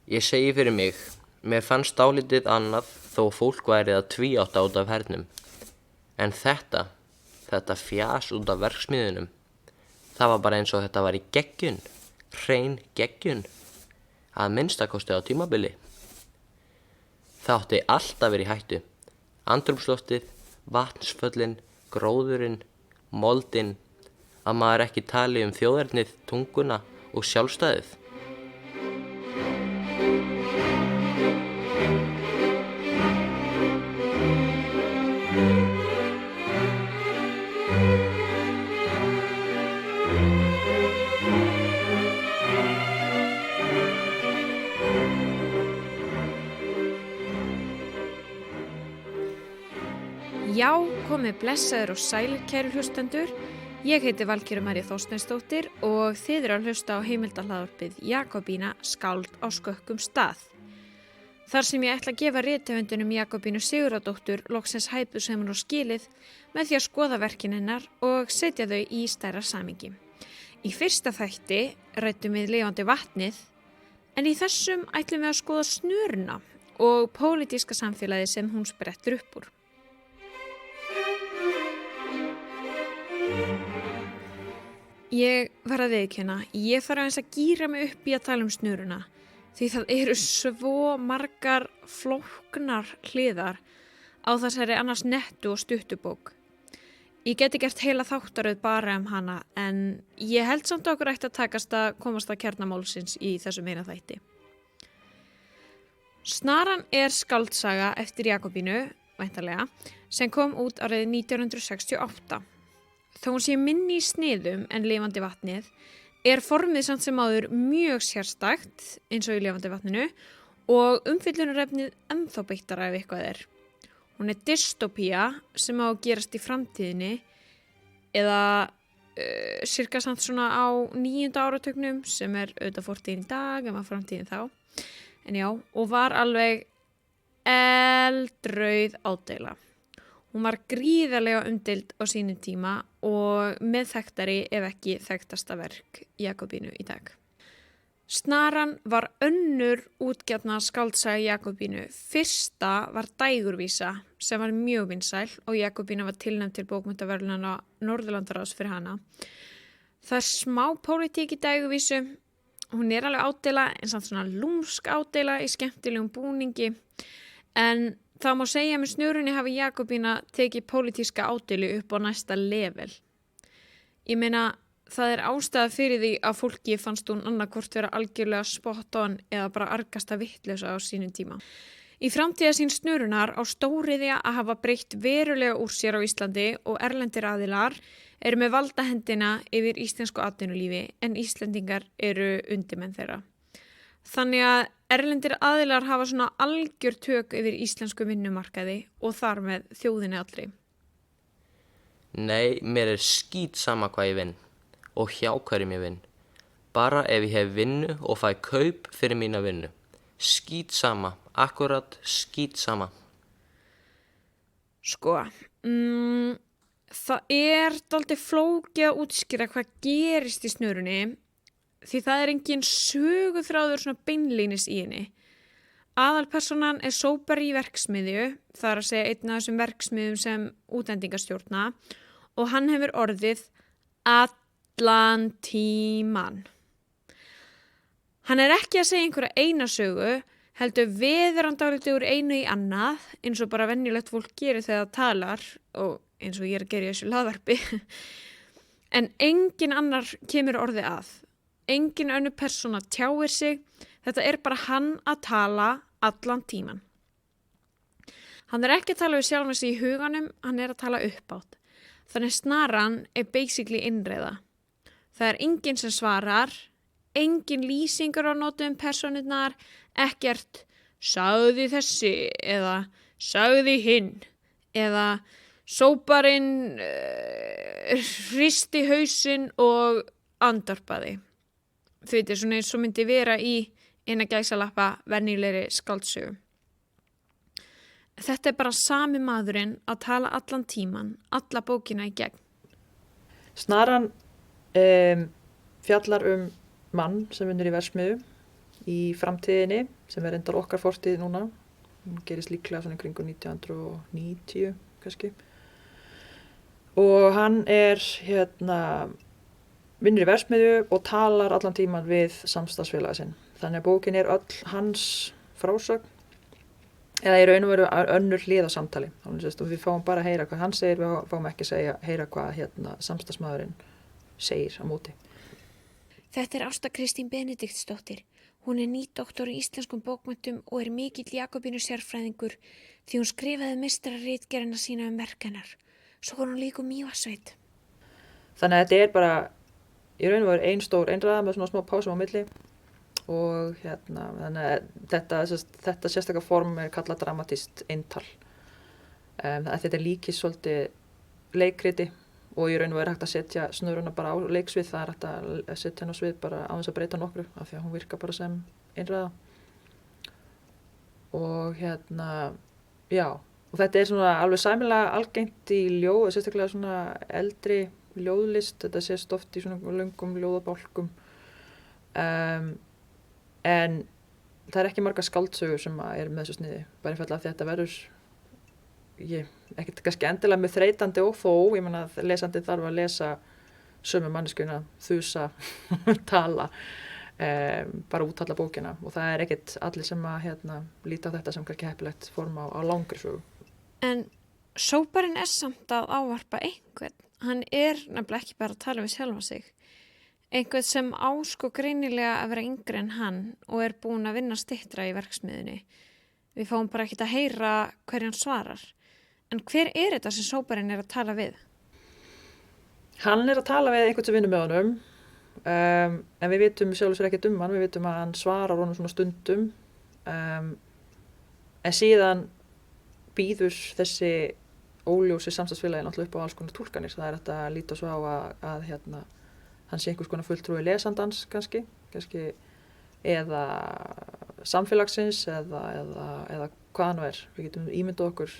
Ég segi fyrir mig, mér fannst dálítið annað þó fólk væri að tvíátta út af hernum. En þetta fjas út af verksmiðjunum, það var bara eins og þetta var í geggjun, hrein geggjun, að minnstakosti á tímabili. Það átti alltaf verið í hættu. Andrúmsloftið, vatnsföllin, gróðurinn, moldin, að maður ekki tali þjóðernið, tunguna og sjálfstæðið. Já, komið blessaður og sælir kæru hlustendur. Ég heiti Valgerður María Þorsteinsdóttir og þið eru að hlusta á heimildahlaðvarpið Jakobína skáld á skökkum stað. Þar sem ég ætla að gefa rithöfundinum Jakobínu Sigurðardóttur loksins hæpu sem hún á skilið með því að skoða verkin hennar og setja þau í stærra samhengi. Í fyrsta þætti ræddum við lifandi vatnið, en í þessum ætlum við að skoða snöruna og pólitíska samfélagið sem hún sprettur upp úr. Ég var að viðurkenna, ég þarf aðeins að gíra mig upp í að tala snöruna því það eru svo margar flóknar hliðar á þessari annars nettu og stuttubók. Ég geti gert heila þáttaröð bara hana en ég held samt okkur ætti að takast að komast að kjarnamálsins í þessum eina þætti. Snaran er skáldsaga eftir Jakobínu, væntanlega, sem kom út árið 1968. Þó hún sé minni í sniðum en lifandi vatnið, er formið samt sem áður mjög sérstakt eins og í lifandi vatninu og umfjöllunarefnið ennþá beittara ef eitthvað er. Hún er dystopía sem á að gerast í framtíðinni eða cirka samt svona á 9. áratugnum sem er auðvitað fortíðin í dag en var framtíðin þá. En já, og var alveg eldrauð ádeila. Hún var gríðarlega umdeild á sínum tíma og með þekktari ef ekki þekktasta verk Jakobínu í dag. Snaran var önnur útgefna skáldsaga Jakobínu. Fyrsta var Dægurvísa sem var mjög vinsæl og Jakobína var tilnefnd til bókmenntaverðlauna Norðurlandaráðs fyrir hana. Það er smá pólitík í Dægurvísu. Hún er alveg ádeila en samt svona lúmsk ádeila í skemmtilegum búningi en það má segja með snörunni hafi Jakobína tekið pólitíska ádeilu upp á næsta level. Ég meina, það er ástæða fyrir því að fólki fannst hún annarkvort vera algjörlega spot on eða bara argasta vittlausa á sínum tíma. Í framtíðarsýn snörunar á stóriðja að hafa breytt verulega úr sér á Íslandi og erlendir aðilar eru með valdahendina yfir íslensku atvinnulífi en Íslendingar eru undirmenn þeirra. Þannig að erlendir aðilar hafa svona algjör tök yfir íslensku vinnumarkaði og þar með þjóðinni allri. Nei, mér er skít sama hvað ég vinn og hjá hverjum ég vinn. Bara ef ég hef vinnu og fæ kaup fyrir mína vinnu. Skít sama, akkurat skít sama. Sko, það er dálítið flókið að útskýra hvað gerist í snörunni því það er engin söguþráður svona beinlínis í henni. Aðalpersonan er sópari í verksmiðju, það er að segja einn af þessum verksmiðjum sem útlendingastjórna og hann hefur orðið allan tíman. Hann er ekki að segja einhverja eina sögu, heldur veður hann dálítið úr einu í annað eins og bara venjulegt fólk gerir þegar það talar og eins og ég er að gera í þessu hlaðvarpi. En engin annar kemur orðið að. Engin önnur persóna tjáir sig, þetta er bara hann að tala allan tíman. Hann er ekki að tala við sjálfan sig í huganum, hann er að tala uppátt. Þannig snaran er basically innreiða. Það er enginn sem svarar, engin lýsingur á notum persónurnar, ekkert sagði þessi eða sagði hinn eða sóparinn hristi hausinn og andvarpaði. Þú veitir, svona eins og myndi vera í eina gæsalappa venjulegri skáldsögu. Þetta er bara sami maðurinn að tala allan tíman, alla bókina í gegn. Snaran fjallar mann sem vinnur í verksmiðju í framtíðinni sem reyndar okkar fortíð núna. Hún gerist líklega svona í kringum 1990 kannski. Og hann vinnur í verksmiðju og talar allan tíman við samstarfsfélaga sinn. Þannig að bókin öll hans frásögn eða í raun og veru önnur hlið á samtali. Þannig að við fáum bara að heyra hvað hann segir, við fáum ekki að heyra hvað samstarfsmaðurinn segir á móti. Þetta Ásta Kristín Benediktsdóttir. Hún nýdoktor í íslenskum bókmenntum og mikill Jakobínu sérfræðingur því hún skrifaði meistararitgerðina sína verk hennar. Svo hún líka Mývatnssveit. Þannig að þetta bara í raun og veru ein stór einræða með svona smá pásum á milli og þannig að þetta sérstaka form kallað dramatískt eintal. Þetta líkist svolítið leikriti og í raun og veru hægt að setja snuruna bara á leiksvið, það hægt að setja hann á svið bara á þess að breyta nokkru af því að hún virkar bara sem einræða. Og já, og þetta svona alveg sæmilega algengt í ljóð, sérstaklega svona eldri ljóðlist, þetta sést oft í svona löngum ljóðabálkum. En það ekki margar skáldsögur sem með þessu sniði, bara einfaldlega af því að þetta verður ekkert kannski endilega með þreytandi og þó, ég meina að lesandi þarf að lesa sömu manneskjuna, þusa, tala, bara úttala bókina og það ekkert allir sem að líta á þetta sem kannski heppilegt form á langri sögu. En sóparinn samt að ávarpa einhvern, hann nefnilega ekki bara að tala við sjálfa sig. Einhvern sem greinilega að vera yngri en hann og búinn að vinna styttra í verksmiðjunni. Við fáum bara ekkert að heyra hverju hann svarar. En hver þetta sem sóparinn að tala við? Hann að tala við einhvern sem vinnur með honum, en við vitum sjálfur sér ekkert hann, við vitum að hann svarar honum svona stundum, en síðan býður þessi óljósi samstarfsfélagi náttúrulega upp á alls konar túlkanir. Það hægt að líta svo á að hann sé einhvers konar fulltrúi lesandans kannski eða samfélagsins eða hvað hann Við getum ímyndað okkur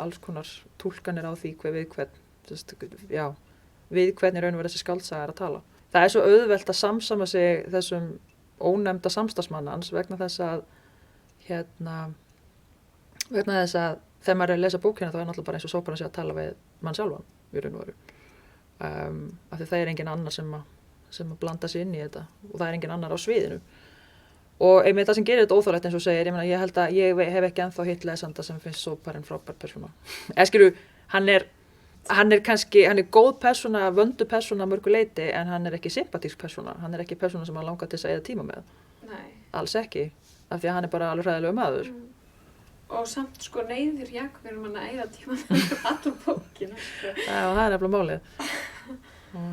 alls konar túlkanir á því við hvern í raun og veru þessi skáldsaga að tala. Það svo auðvelt að samsama sig þessum ónefnda samstarfsmannans vegna þess að þegar maður að lesa bókina þá náttúrulega bara eins og sóparinn sé að tala við mann sjálfan í raun og veru. Af því það engin annar sem að blanda sig inn í þetta og það engin annar á sviðinu. Og einmitt það sem gerir þetta óþolegt eins og segir, ég held að ég hef ekki ennþá hitt lesanda sem finnst sóparinn frábær persóna. Hann er góð persóna, vöndu persóna að mörgu leyti en hann ekki sympatísk persóna. Hann ekki persóna sem hann langar til að eyða tíma með. Nei. Alls ekki, af því að hann bara alveg hræðilegur maður. Og samt neyðir Jakobínu að eyða tíma með allur bókina. Já, það nefnilega málið. Og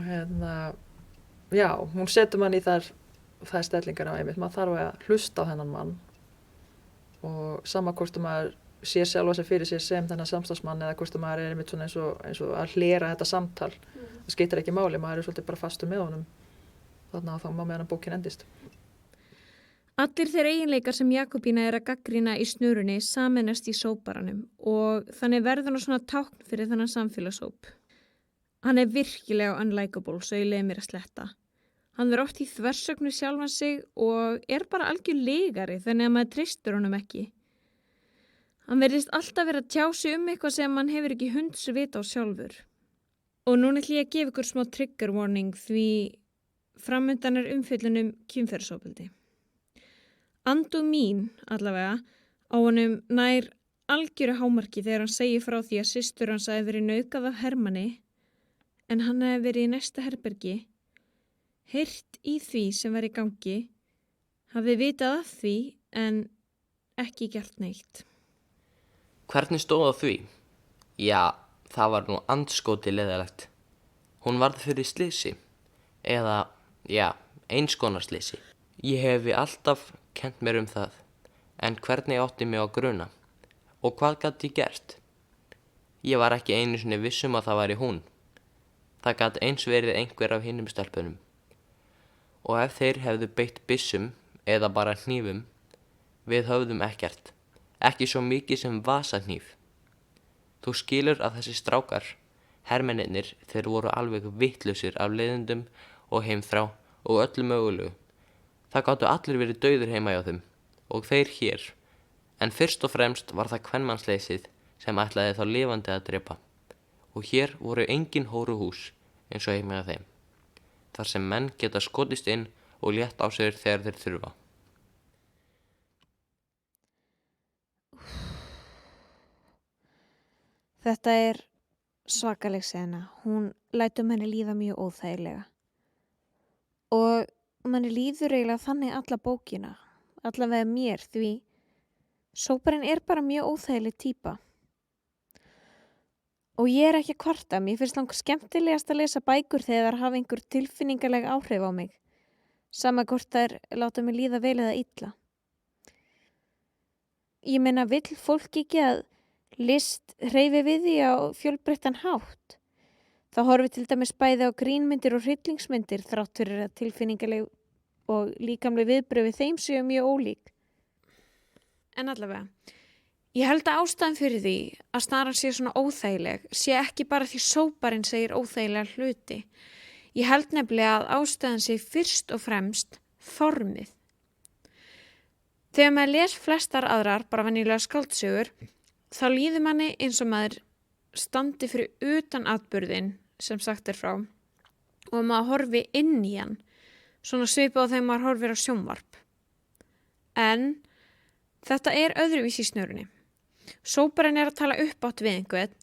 já, hún setur mann í þær stellingar á einmitt, maður þarf að hlusta á þennan mann og sama hvort maður sér sjálfa sig fyrir sér sem þennan samstarfsmann eða hvort maður einmitt svona eins og að hlera þetta samtal. Það skiptir ekki máli, maður svolítið bara fastur með honum þarna þá má meðan bókin endist. Allir þeir eiginleikar sem Jakobína að gagnrýna í snurunni sameinast í sóparanum og þannig verður hann svona tákn fyrir þennan samfélagshóp. Hann virkilega unlikable, svo ég leiði mér að sletta. Hann oft í þversögnu sjálfan sig og bara algjör legari þannig að maður treystir honum ekki. Hann verðist alltaf vera að tjá sig eitthvað sem hann hefur ekki hunds vita á sjálfur. Og núna ætla ég að gefa ykkur smá trigger warning því framundan umfjöllun kynferðisofbeldi. Andú mín allavega á honum nær algjöru hámarki þegar hann segir frá því að systur hans hafi verið nauðgað af hermanni en hann hafi verið í næsta herbergi, heyrt í því sem var í gangi, hafði vitað af því en ekki gert neitt. Hvernig stóð á því? Já, það var nú andskoti leiðilegt. Hún varð fyrir slysi, eða, já, eins konar slysi. Ég hefi alltaf kennt mér það, en hvernig átti mig á gruna? Og hvað gat ég gert? Ég var ekki einu sinni viss að það væri hún. Það gat eins verið einhver af hinum stelpunum. Og ef þeir hefðu beitt byssum eða bara hnífum, við höfðum ekkert, ekki svo mikið sem vasahníf. Þú skilur að þessi strákar, hermennirnir, þeir voru alveg vitlausir af leiðindum og heimþrá og öllu mögulegu. Það gátu allir verið dauðir heima hjá þeim og þeir hér. En fyrst og fremst var það kvenmannsleysið sem ætlaði þá lifandi að drepa. Og hér voru engin hóruhús eins og heima hjá þeim, þar sem menn geta skotist inn og létt á sig þegar þeir þurfa. Þetta er svakaleg sena. Hún lætur manni líða mjög óþægilega. Og manni líður eiginlega þannig alla bókina, allavega mér, því sóparinn er bara mjög óþægileg týpa. Og ég er ekki að kvarta, mér finnst langt skemmtilegast að lesa bækur þegar þær hafa einhver tilfinningaleg áhrif á mig, sama hvort þær láta mig líða vel eða illa. Ég meina, vill fólk ekki að list hreyfi við því á fjölbreyttan hátt? Það horfi til dæmis bæði á grínmyndir og hryllingsmyndir þrátt fyrir að tilfinningaleg og líkamleg viðbrögð við þeim séu mjög ólík. En allavega, ég held að ástæðan fyrir því að snaran sé svona óþægileg sé ekki bara því sóparinn segir óþægilega hluti. Ég held nefnilega að ástæðan sé fyrst og fremst formið. Þegar maður les flestar aðrar, bara venjulega skáldsögur, þá líður manni eins og maður standi fyrir utan atburðin sem sagt er frá og maður horfi inn í hann, svona svipað á þegar maður horfir á sjónvarp. En þetta er öðruvísi í snörunni. Sóparinn er að tala uppátt við einhvern,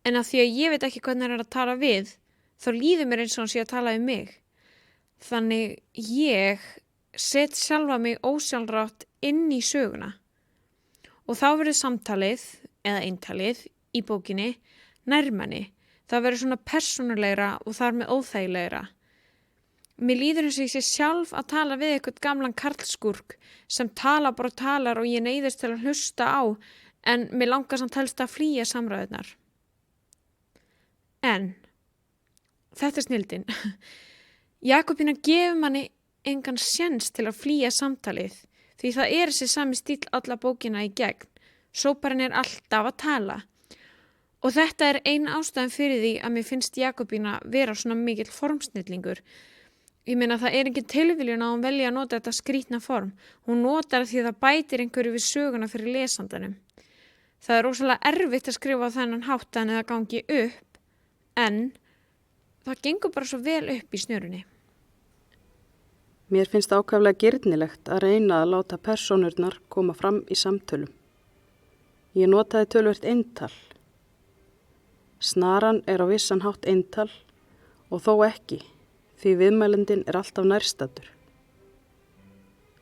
en að því að ég veit ekki hvernig hann er að tala við, þá líður mér eins og hann sé að tala við mig. Þannig ég set sjálfa mig ósjálfrátt inn í söguna. Og þá verður samtalið, eða eintalið, í bókinni nærmanni. Það verður svona persónulegra og þar með óþægilegra. Mér líður eins og ég sé sjálf að tala við eitthvað gamlan karlskúrk sem talar bara og talar og ég neyðist til að hlusta á, en mér langar samt helst að flýja samræðunar. En þetta er snilldin. Jakobína gefur manni engan séns til að flýja samtalið, því það er þessi sami stíll alla bókina í gegn. Sóparinn er alltaf að tala. Og þetta er ein ástæðan fyrir því að mér finnst Jakobína vera svona mikill formsnillingur. Ég meina það er engin tilviljun að hún velja að nota þetta skrýtna form. Hún notar því að það bætir einhverju við söguna fyrir lesandanum. Það er rosalega erfitt að skrifa á þennan hátt en það gangi upp, en það gengur bara svo vel upp í snörunni. Mér finnst ákaflega girnilegt að reyna að láta persónurnar koma fram í samtölum. Ég notaði töluvert eintal. Snaran er á vissan hátt eintal og þó ekki, því viðmælendin er alltaf nærstaddur.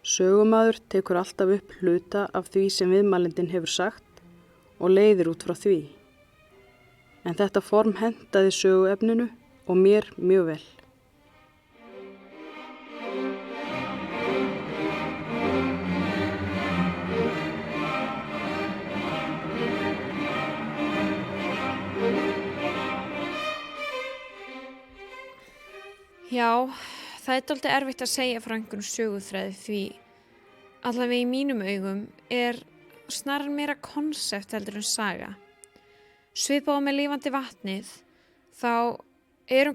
Sögumaður tekur alltaf upp hluta af því sem viðmælendin hefur sagt og leiðir út frá því. En þetta form hentaði söguefninu og mér mjög vel. Já, það er dálítið erfitt að segja frá einhvern söguþræði því allavega í mínum augum er snaran meira konsept heldur en saga. Svipað á með lifandi vatnið, þá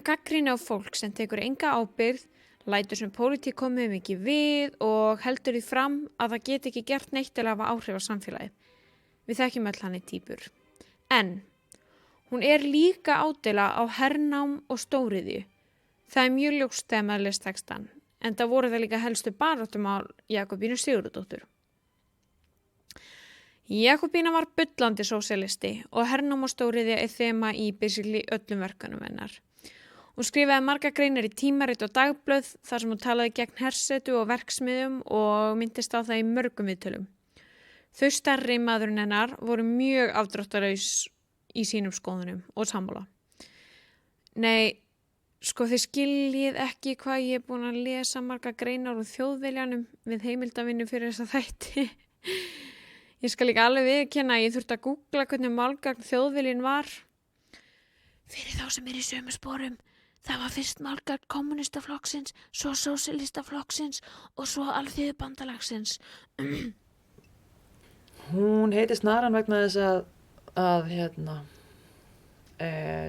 gagnrýni á fólk sem tekur enga ábyrgð, lætur sem pólitík komið mikið við og heldur því fram að það geti ekki gert neitt til að hafa áhrif á samfélagið. Við þekkjum öll hann í týpur. En hún er líka ádela á hernám og stóriðju. Það er mjög ljóst þegar maður les textan, en það voru það líka helstu baráttumál Jakobínu Sigurðardóttur. Jakobína var bullandi sósíalisti og hernám og stóriðja er þema í basically öllum verkunum hennar. Hún skrifaði margar greinar í tímarit og dagblöð þar sem hún talaði gegn hersetu og verksmiðjum og myndist á það í mörgum viðtölum. Þau stærri maðurinn hennar voru mjög afdráttalaus í sínum skoðunum og sammála. Nei, sko þið skiljið ekki hvað ég er búin að lesa marga greinar úr Þjóðviljanum við heimildavinnu fyrir þessa þætti. Ég skal líka alveg viðurkenna að ég þurfti að googla hvernig málgagn Þjóðviljinn var. Fyrir þá sem er í sömu sporum, það var fyrst málgagn kommunistaflokksins, svo sósíalistaflokksins og svo alþýðubandalagsins. Hún heiti Snaran vegna þess að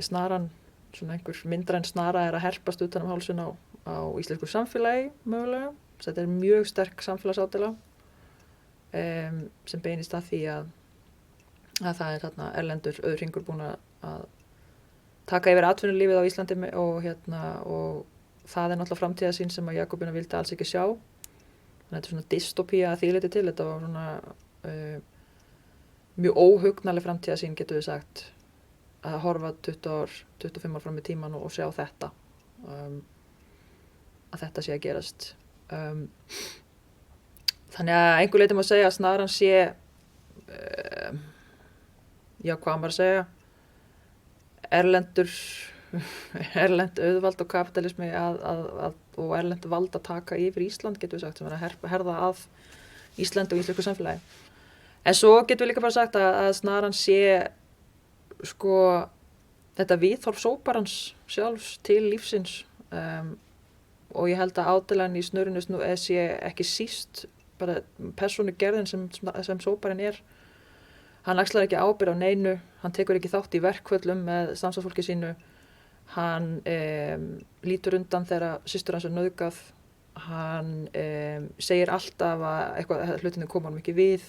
snaran, svona einhver myndræn snara er að herpast utan hálsin á íslensku samfélagi mögulega Þetta er mjög sterk samfélagsádela sem beinist að því að það er þarna erlendur auðhringur búin að taka yfir atvinnulífið á Íslandi og það er náttúrulega framtíðarsýn sem að Jakobína vildi alls ekki sjá. Þannig að þetta er svona dystopía að því leyti til. Þetta var svona mjög óhugnaleg framtíðarsýn, getur við sagt, að horfa 25 ár fram í tíman og sjá þetta. Að þetta sé að gerast. Þannig að einhver leyti má segja að snaran sé, hvað maður að segja, erlend auðvald og kapitalismi og erlend vald að taka yfir Ísland, getur við sagt, sem er að herða að Ísland og íslensku samfélagi. En svo getur við líka bara sagt að snaran sé sko þetta viðhorf sóparans sjálfs til lífsins og ég held að ádelan í snurinu sé ekki síst bara persónugerðin sem sóparinn er. Hann axlar ekki ábyrgð á neinu, hann tekur ekki þátt í verkföllum með samstarfsfólki sínu, hann lítur undan þegar systur hans er nauðgað, hann segir alltaf að hlutinni koma hann ekki við,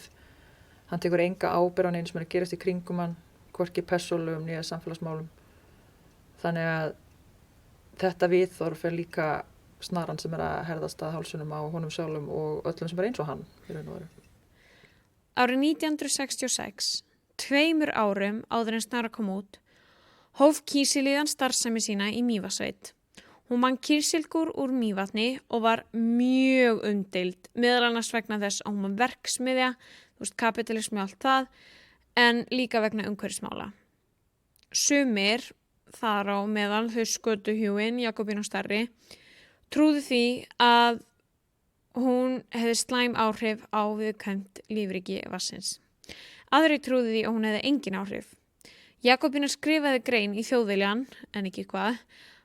hann tekur enga ábyrgð á neinu sem er að gerast í kringum hann, hvorki persónulegum nýja samfélagsmálum. Þannig að þetta viðhorf er líka snaran sem er að herðast að hálsunum á honum sjálfum og öllum sem er eins og hann í raun og veru. Árið 1966, 2 árum áður en Snara kom út, hóf Kísiliðjan starfsemi sína í Mývatnssveit. Hún vann kísilgur úr Mývatni og var mjög umdeild, meðal annars vegna þess að hún var verksmiðja, kapitalismi og allt það, en líka vegna umhverfismála. Sumir, þar á meðal þau skötuhjúin, Jakobína Starri, trúðu því að hún hefði slæm áhrif á viðkvæmt lífríki vatnsins. Aðri trúðu því að hún hefði engin áhrif. Jakobína skrifaði grein í Þjóðviljan, en ekki hvað,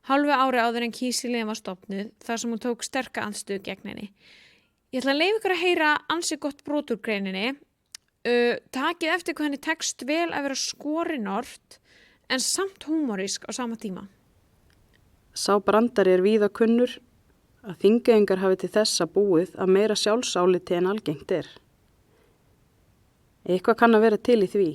hálfu ári áður en Kísiliðjan var stofnuð, þar sem hún tók sterka andstöðu gegn henni. Ég ætla að leyfa ykkur að heyra ansi gott brot úr greininni. Takið eftir hvað henni tekst vel að vera skorinort, en samt húmorísk á sama tíma. Sá brandari er víða kunnur að Þingeyingar hafi til þessa búið að meira sjálfsáliti en algengt er. Eitthvað kann að vera til í því.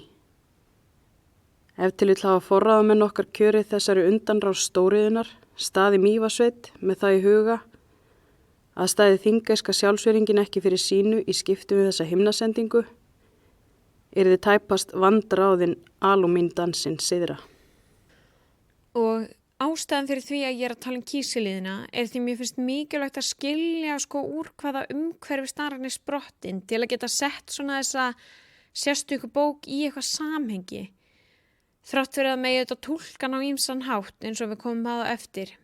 Ef til vill hafa forráðamenn okkar kjörið þessari undanrás stóriðunar, staði Mývatnssveit með það í huga að staði þingeyska sjálfsveringin ekki fyrir sínu í skiptum við þessa himnasendingu, yrði tæpast vandráðin alúmíndansinn syðra. Og ástæðan fyrir því að ég er að tala Kísiliðjuna er því mér finnst mikilvægt að skilja úr hvaða umhverfi snaran er sprottin til að geta sett svona þessa sérstöku bók í eitthvað samhengi. Þrátt fyrir að megi þetta túlkan á ýmsan hátt eins og við komum að á eftir.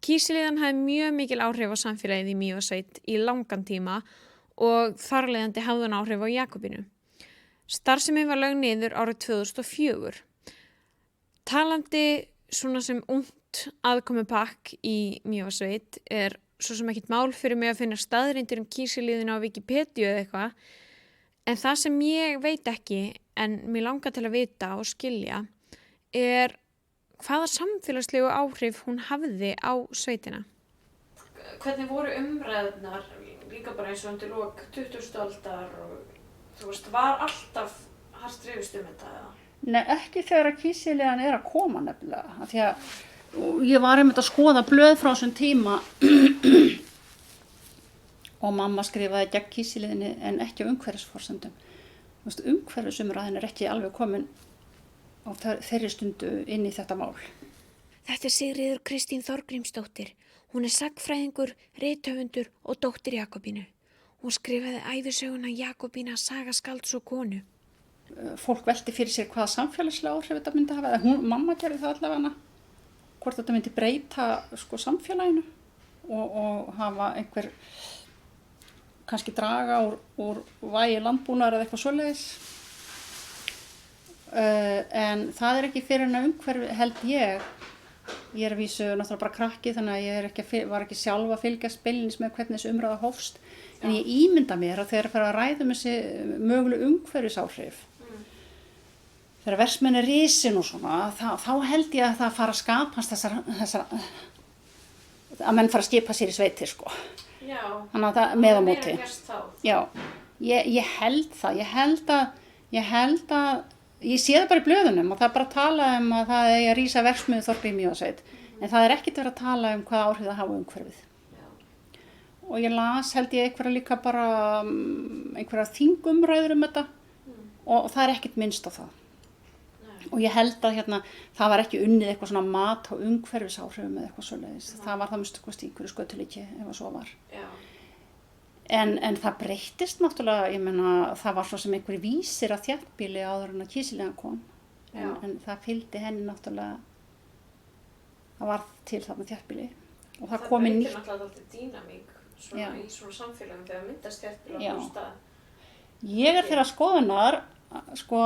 Kísiliðjan hafði mjög mikil áhrif á samfélagið í Mývatnssveit í langan tíma og þarleiðandi hafði hann áhrif á Jakobínu. Starfsemin var lögð niður árið 2004. Talandi svona sem ungt aðkomupakk í Mývatnssveit er svo sem ekkert mál fyrir mig að finna staðreyndir Kísiliðjuna á Wikipedia eða eitthvað, en það sem ég veit ekki en mér langar til að vita og skilja er hvaða samfélagslegu áhrif hún hafði á sveitina. Hvernig voru umræðunar líka bara eins og undir lok 20. aldar og var alltaf hart rifist þetta eða? Nei, ekki þegar að Kísiliðjan er að koma nefnilega. Af því að ég var einmitt að skoða blöð frá þessum tíma og mamma skrifaði gegn Kísiliðjunni en ekki á umhverfisforsendum. Umhverfisumræðin er ekki alveg komin á þeirri stundu inn í þetta mál. Þetta er Sigríður Kristín Þorgrímsdóttir. Hún er sagnfræðingur, rithöfundur og dóttir Jakobínu. Hún skrifaði ævisöguna Jakobína saga skálds og konu. Fólk velti fyrir sér hvaða samfélagslega áhrif þetta myndi hafa. Mamma gerði það allavega, hvort þetta myndi breyta samfélaginu og hafa einhver, kannski draga úr vægi landbúnaðar eða eitthvað svoleiðis. En það er ekki fyrir hennar umhverfi, held ég. Ég er að vísu náttúrulega bara krakki, þannig að ég var ekki sjálf að fylgjast beinlínis með hvernig þessi umræða hófst. En ég ímynda mér að þegar að fara að ræða þessi möguleg umhverfisáhrif, þegar verksmenn er risin og svona, þá held ég að það fara að skapast að menn fara að skipa sér í sveitir sko. Já. Þannig að það með á móti. gerst þá. Já, ég held það, ég held að, ég sé það bara í blöðunum og það er bara að tala að það er að rísa verksmiðjuþorp í Mývatnssveit, en það er ekkert verið að tala hvaða áhrif það hafa umhverfið. Og ég held ég einhverja líka bara, einhverja þingumræður þetta og það er ekkert minnst á það. Og ég held að það var ekki unnið eitthvað svona mat á umhverfisáhrifum eða eitthvað svoleiðis. Það var það minnst í einhverju skötulíki ef að svo var. Já. En það breyttist náttúrulega, ég meina, það var svo sem einhverju vísir að þéttbýli áður en að Kísiliðjan kom. En það fylgdi henni náttúrulega, það var til þarna þéttbýli. Og það kom inn nýtt. Það breytir náttúrulega alltaf dýnamík í svona samfélagum þegar myndast þéttbýli á stað. Ég er þeirra skoðunar, sko,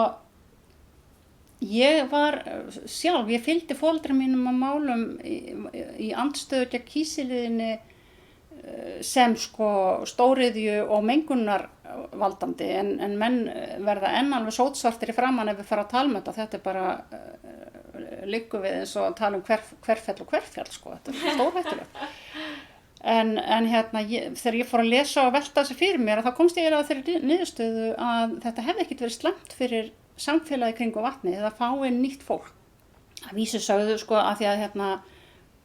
ég var sjálf, ég fylgdi foreldrum mínum á málum í andstöðu gegn Kísiliðjunni sem sko stóriðju og mengunarvaldandi en menn verða enn alveg sótsvartir í framan ef við fara að tala um þetta er bara liggur við eins og að tala um hverfjall og hverfjall sko, þetta er stórhættulegt. En þegar ég fór að lesa og velta þessu fyrir mér þá komst ég að þeirri niðurstöðu að þetta hefði ekkert verið slæmt fyrir samfélagi kringu vatnið að fá inn nýtt fólk. Að vísu sögðu sko að því að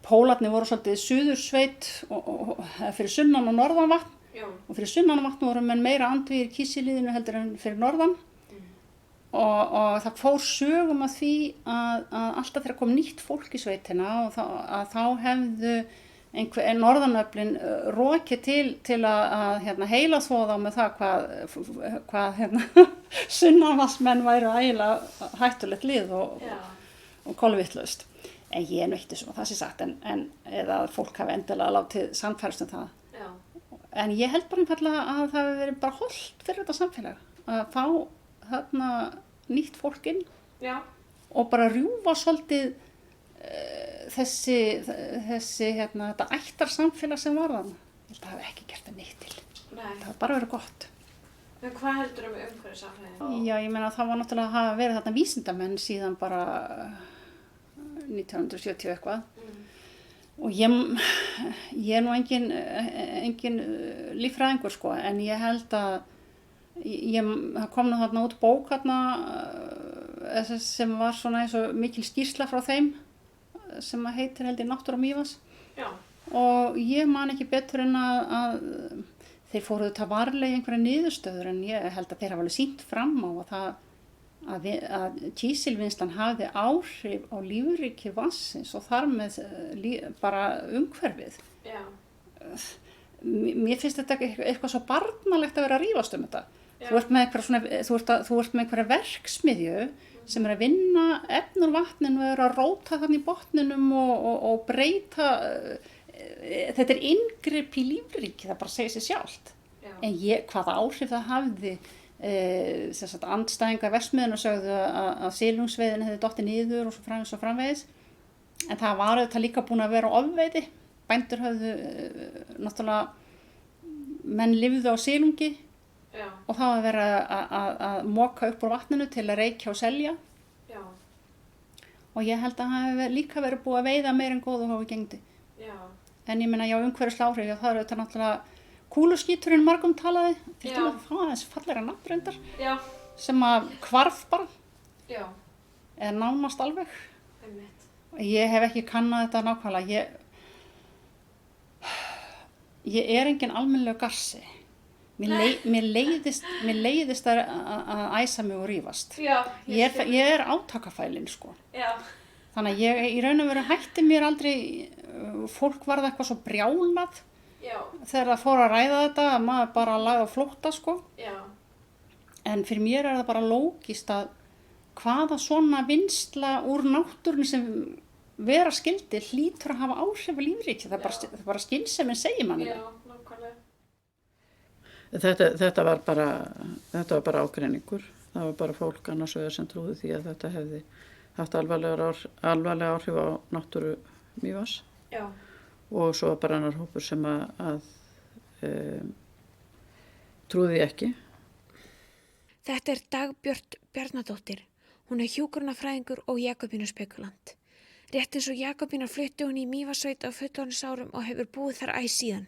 Pólarnir voru svolítið suðursveit og fyrir sunnan og norðan vatn og fyrir sunnan vatn voru menn meira andvígir Kísiliðjunni heldur en fyrir norðan og það fór sögum að því að alltaf þegar kom nýtt fólk í sveitina og þá hefðu norðanöflin rokið til að heila þvoða með það hvað sunnanvatnsmenn væru ægilega hættulegt lið og kolvitlaust. En ég er ekki svona það sé sagt eða að fólk hafi endilega látið sannfærast það. Já. En ég held bara einfaldlega að það hefur verið bara hollt fyrir þetta samfélag að fá nýtt fólk inn og bara rjúfa svolítið þetta ættarsamfélag sem var þannig. Ég held að það hafi ekki gert það neitt til. Nei. Það hafi bara verið gott. En hvað heldur um umhverfisafleiðingar? Já, ég meina það var náttúrulega að hafa verið þarna vísindamenn síðan bara 1970 eitthvað og ég er nú engin líffræðingur sko en ég held að það kom nú þarna út bók sem var svona eins og mikil skýrsla frá þeim sem heitir held ég Náttúra Mývatns og ég man ekki betur en að þeir fóruðu þetta varlega í einhverja niðurstöður en ég held að þeir hafa alveg sýnt fram á að kísilvinnslan hafði áhrif á lífríki vatnsins og þar með bara umhverfið. Já. Mér finnst þetta eitthvað svo barnalegt að vera að rífast um þetta. Já. Þú ert með einhverja verksmiðju sem er að vinna efn úr vatninu og er að róta þannig í botninum og breyta, þetta er inngrip í lífríki, það bara segir sig sjálft. Já. En hvaða áhrif það hafði andstæðingar verksmiðjunnar sögðu að silungsveiðin hefði dottið niður og svo framvegis en það var auðvitað líka búin að vera ofveiði bændur höfðu náttúrulega menn lifðu á silungi og það var verið að moka upp úr vatninu til að reykja og selja og ég held að það hefði líka verið búið að veiða meir en góð og hafa gengdi en ég meina umhverfislega áhrif það er auðvitað náttúrulega kúluskíturinn margum talaði, þetta var það þessi fallega nafnreyndar sem að hvarf bara eða nánast alveg. Ég hef ekki kannað þetta nákvæmlega, ég er engin almennilegur garsi, mér leiðist að æsa mig og rífast, ég er átakafælin sko. Þannig að ég í raun og veru hætti mér aldrei, fólk varð eitthvað svo brjálað þegar það fór að ræða þetta að maður bara lagði á flótta sko en fyrir mér er það bara lógist að hvaða svona vinnsla úr náttúrunni sem vera skildi hlýtur að hafa áhrif á lífríki það er bara skynsemin segir manni þetta var bara ágreiningur það var bara fólk annars vegar sem trúði því að þetta hefði haft alvarlega áhrif á náttúru Mývatns og svo bara annar hópur sem að trúði ekki. Þetta er Dagbjört Bjarnadóttir. Hún er hjúkrunarfræðingur og Jakobínu spekulant. Rétt eins og Jakobína flutti hún í Mývatnssveit á fullorðinsárum og hefur búið þar æ síðan.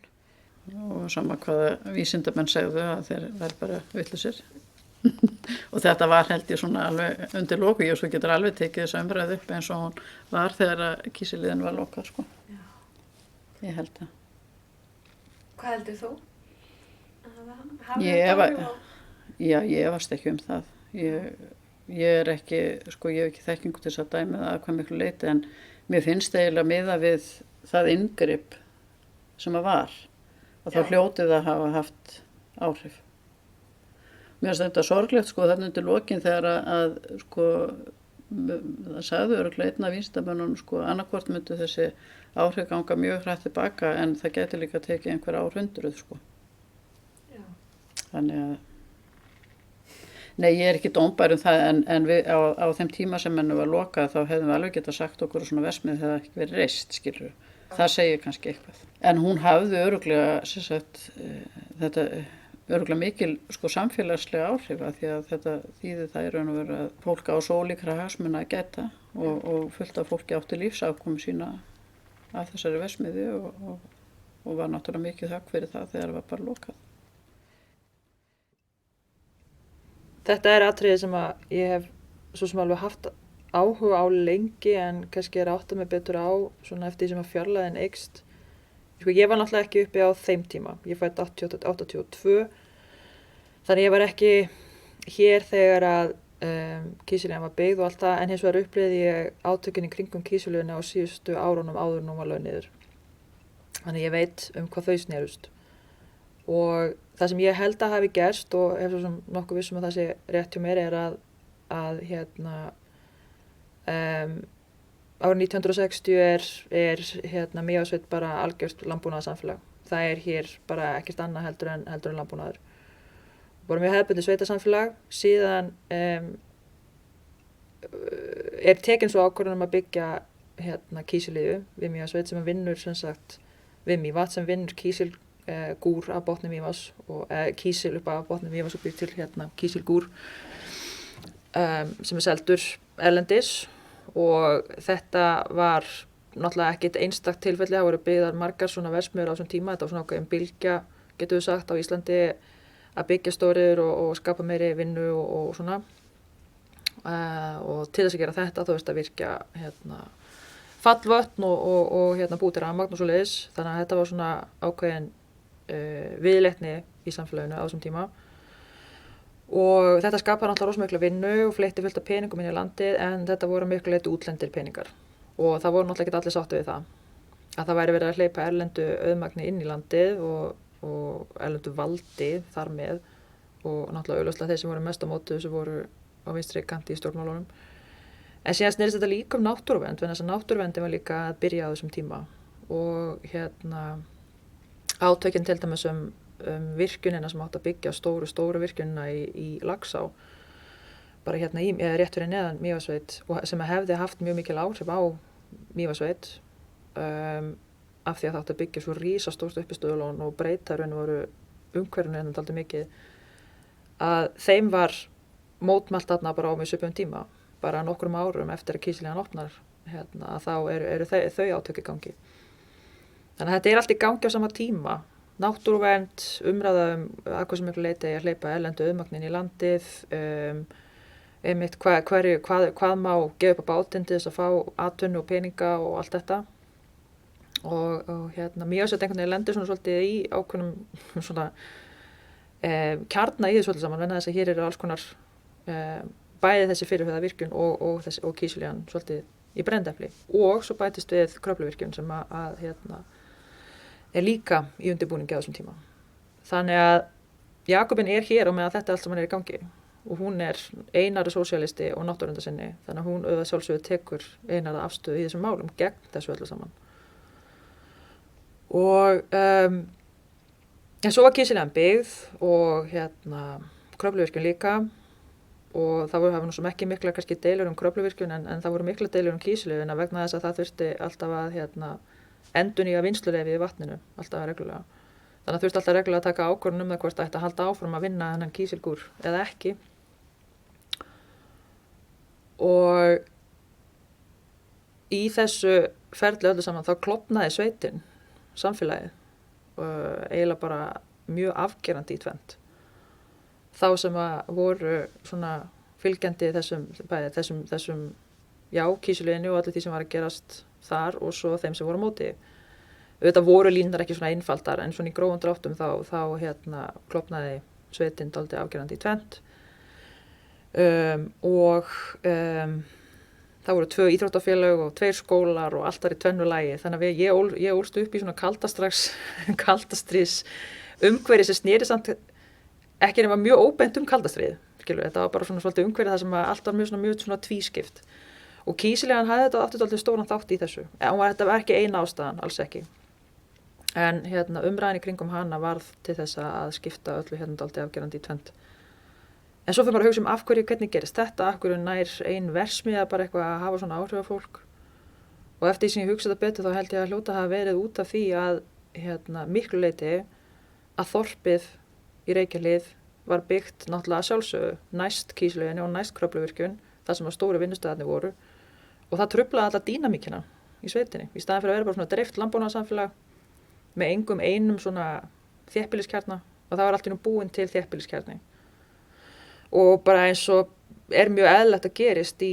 Og sama hvaða vísindamenn segðu að þeir væri bara vitlausir. Og þetta var held ég svona alveg undir loku og svo getur alveg tekið þessa umræðu upp eins og hún var þegar kísiliðin var lokað sko. Já. Ég held það. Hvað heldur þú? Ég efast ekki það. Ég er ekki, sko ég hef ekki þekkingu til þess að dæmi það að hvað miklu leyti en mér finnst eiginlega miða við það inngrip sem að var og þá hljótið að hafa haft áhrif. Mér finnst þetta sorglegt sko þarna undir lokin þegar að sko það sagði örugglega einn af vísindamönnunum sko annarkvort myndu þessi áhrif ganga mjög hratt tilbaka en það gæti líka tekið einhver árhundruð sko. Já. Þannig að nei, ég er ekki dómbær það en við á þeim tíma sem hennu var lokað þá hefðum við alveg getað sagt okkur að svona verksmiðja hefði ekki verið reist, skilur. Það segir kannski eitthvað. En hún hafði örugglega, sem sagt, þetta örugglega mikil sko samfélagslega áhrif af því að þetta þýðir það í raun og veru að fólk á svo ólíkra hagsmuna að gæta og fullt af fólki átti lífsafkomu sína af þessari verksmiðju og var náttúrulega mikið högg fyrir það þegar það var bara lokað. Þetta er atriði sem að ég hef svo sem alveg haft áhuga á lengi en kannski er átt að mig betur á svona eftir því sem að fjarlægðin eykst. Sko ég var náttúrulega ekki uppi á þeim tíma. Ég fædd 82, þannig ég var ekki hér þegar að kísilíðan var byggð og allt það en hins vegar upplifði ég átökin í kringum kísilíðina á síðustu árunum áður en hún var lögð niður. Þannig ég veit hvað þau snerust. Og það sem ég held að hafi gerst og hef svo sem nokkuð vissum að það sé rétt hjá mér er að árið 1960 er Mývatnssveit bara algjört landbúnaðarsamfélag. Það er hér bara ekkert annað heldur en landbúnaður. Bara mjög hefðbundið sveitasamfélag, síðan er tekin svo ákvörðun að byggja kísilíðu við Mývatnssveit sem vinnur sem sagt við Mývatn sem vinnur kísilgúr af botni Mývatns og kísil upp af botni Mývatns og býr til kísilgúr sem er seldur erlendis og þetta var náttúrulega ekkert einstakt tilfelli, það voru byggðar margar svona verksmiðjur á þessum tíma, þetta var svona ákveðin bylgja, getum við sagt, á Íslandi að byggja stóriður og skapa meiri vinnu og svona og til þess að gera þetta þá veist að virkja fallvötn og búið til rafmagn og svoleiðis, þannig að þetta var svona ákveðin viðleitni í samfélaginu á þessum tíma og þetta skapaði náttúrulega rosa mikla vinnu og fleytti fullt af peningum inn í landið en þetta voru miklu leyti útlendir peningar og það voru náttúrulega ekki allir sáttu við það að það væri verið að hleypa erlendu auðmagni inn í landið og erlendu valdi þar með og náttúrulega augljóslega þeir sem voru mest á móti sem voru á vinstri kanti í stjórnmálunum en síðan snerist þetta líka náttúruvernd en þess að náttúruverndin var líka að byrja á þessum tíma og átökin til dæmis virkjunina sem átt að byggja stóru virkjunina í Laxá bara rétt fyrir neðan Mývatnssveit og sem hefði haft mjög mikil áhrif á Mývatnssveit af því að það átt að byggja svo rísastórt uppistöðulón og breyta raun og veru umhverfinu hennar dálítið mikið að þeim var mótmælt þarna bara á mjög svipuðum tíma bara nokkrum árum eftir að kísilíðan opnar að þá eru þau átök í gangi þannig að þetta er allt í gangi á sama tíma náttúruvernd, umræða að hversu miklu leyti að hleypa erlendu auðmagnin í landið einmitt hvað má gefa upp á bátinn til þess að fá atvinnu og peninga og allt þetta og Mývatnssveit einhvern veginn lendir svona svolítið í ákveðnum svona kjarna í þessu svolítið saman vegna þess að hér eru alls konar bæði þessi fyrirhugaða virkjun og kísilíðan svolítið í brennidepli og svo bætist við Kröfluvirkjun sem er líka í undirbúningi á þessum tíma. Þannig að Jakobín er hér og meðan þetta allt saman er í gangi og hún er einari sósíalisti og náttúruverndarsinni þannig að hún auðvitað sjálfsögðu tekur einara afstöðu í þessum málum gegn þessu öllu saman. Og en svo var kísilíðan byggð og Kröfluvirkjun líka og það hafa nú sem ekki mikla kannski deilur Kröfluvirkjun en það voru mikla deilur kísilíðuna vegna þess að það þurfti alltaf að endurnýja vinnsluleyfi í vatninu alltaf reglulega. Þannig að þurfti alltaf reglulega að taka ákvörðun það hvort það ætti að halda áfram að vinna þennan kísilgúr eða ekki. Og í þessu ferli öllu saman þá klofnaði sveitin, samfélagið, eiginlega bara mjög afgerandi í tvennt. Þá sem að voru svona fylgjandi þessum kísiliðinu og allir því sem var að gerast þar og svo þeim sem voru á móti. Auðvitað voru línurnar ekki svona einfaldar en svona í grófum dráttum þá klofnaði sveitin dálítið afgerandi í tvennt. Það voru 2 íþróttafélög og 2 skólar og allt var í tvennu lagi. Þannig að ég ólst upp í svona kaldastrís umhverfi sem sneri samt ekki nema mjög óbeint kaldastríð. Þetta var bara svona svolítið umhverfi það sem allt var mjög svona tvískipt. Og kísiliðan hafði þetta aftur dálítið stóran þátt í þessu. Þetta var ekki eina ástæðan, alls ekki. En umræðan í kringum hana varð til þess að skipta öllu dálítið afgerandi í tvennt. En svo fyrir maður að hugsa af hvernig gerist þetta, af hverju nær ein versmiða bara eitthvað að hafa svona áhrif á fólk. Og eftir því sem ég hugsa þetta betur þá held ég að hljóta hafa verið út af því að miklu leyti að þorpið í Reykjahlíð var byggt náttúrulega að sjálfsögðu næst Kísiliðunni og næst Kröfluvirkjun, það sem að stóru vinnustöðarnir voru. Og það truflaði alla dýnamíkina í sveitinni. Í staðinn fyrir að vera bara svona dreift landbúnaðarsamfélag með einum svona þéttbýliskjarna og það var allt í nú búin til þéttbýliskjarni. Og bara eins og mjög eðlilegt að gerist í